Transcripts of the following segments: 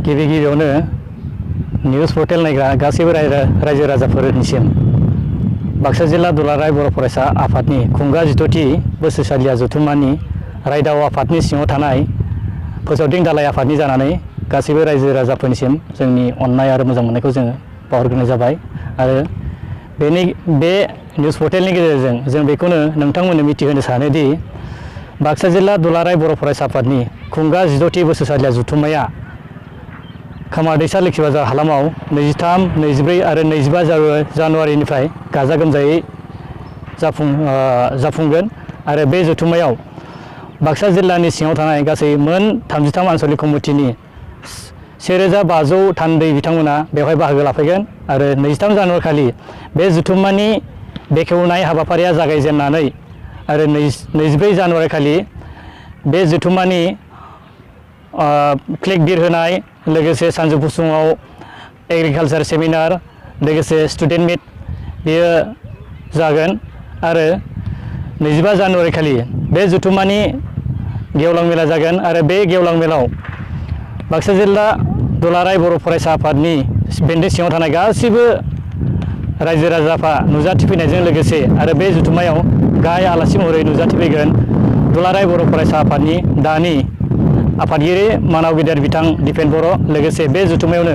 गिबियावनो news portal नायग्रा गासैबो रायजो राजाफोरनिसिम बाक्सा जिल्ला दुलाराय बर' फरायसा आफादनि खुंगा 14थि बोसोरसालिया जथुम्मानि रायदाव आफादनि सिङाव थानाय फोसावदिं दालाय आफादनि जानानै गासैबो रायजो राजाफोरनिसिम जोंनि अननाय आरो मोजां मोननायखौ जोङो बावहरग्रोनाय जाबाय। आरो बे निउज पर्टेलनि गेजेरजों जों बेखौनो नोंथांमोननो मिथिहोनो सानोदि बाक्सा जिल्ला दुलाराय बर' फरायसा आफादनि खुंगा 16थि बोसोरसालिया जथुम्माया खामार दैसा लोखि बाजार हालामाव 23, 24 आरो 25 जानुवारिनिफ्राय गाजा गोमजायै जाफुंगोन। आरो बे जथुम्मायाव बाक्सा जिल्लानि सिङाव थानाय गासै मोन 33 आनसलिक कमिटिनि 1500 थान्दै बिथांमोना बेवहाय बाहागो लाफैगोन। आरो 23 जानुवारि खालि बे जथुम्मानि बेखेवनाय हाबाफारिया जागायजेननानै आरो 24 जानुवारि खालि बे जथुम्मानि फ्लेग बिरहोनाय, लोगोसे सानजौफु समाव एग्रिकालचार सेमिनार, लोगोसे स्टुडेन्ट मिट बेयो जागोन। आरो 25 जानुवारि खालि बे जथुम्मानि गेवलां मेला जागोन। आरो बे गेवलां मेलाव बाक्सा जिल्ला दुलाराय बर' फरायसा आफादनि बेन्दों सिङाव थानाय गासिबो रायजो राजाफ्रा नुजाथिफैनायजों लोगोसे आरो बे जथुम्मायाव गाहाय आलासि महरै नुजाथिफैगोन दुलाराय बर' फरायसा आफादनि दानि आफादगिरि मानाव गेदेर बिथां दिपेन बर'। लोगोसे बे जथुम्मायावनो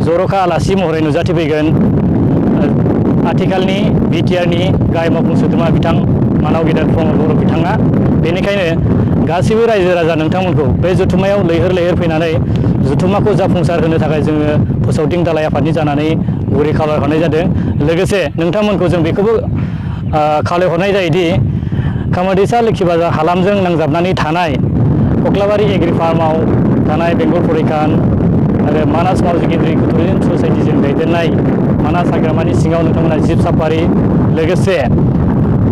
जर'खा आलासि महरै नुजाथिफैगोन आथिखालनि बिटिआरनि गाहाय मावफुं सोद्रोमा बिथां मानाव गेदेर प्रमद बर' बिथाङा। बेनिखायनो गासैबो रायजो राजा नोंथांमोनखौ बे जथुम्मायाव लैहोर फैनानै जथुम्माखौ जाफुंसार होनो थाखाय जोङो फोसावदिं दालाय आफादनि जानानै गुरै खावलायहरनाय जादों। लोगोसे नोंथांमोनखौ जों बेखौबो खावलायहरनाय जायोदि खामार दैसा लोखि बाजार हालामजों नांजाबनानै थानाय कख्लाबारि एग्रि फार्माव थानाय बेंगल फरिखान आरो मानास मावजिगिन्द्रि टुरिजम ससाइटिजों दैदेननाय मानास हाग्रामानि सिङाव नोंथांमोना जिब साफारि, लोगोसे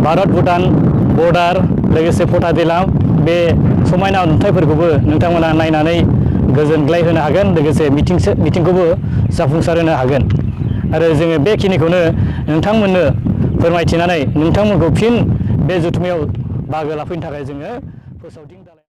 भारत भुटान बर्डार, लोगोसे फथा दैलां बे समायना नुथायफोरखौबो नोंथांमोना नायनानै गोजोनग्लाय होनो हागोन। लोगोसे मिटिंखौबो जाफुंसार होनो हागोन। आरो जोङो बेखिनिखौनो नोंथांमोननो फोरमायथिनानै नोंथांमोनखौ फिन बे जथुम्मायाव बाहागो लाफैनो थाखाय जोङो फोसावदिं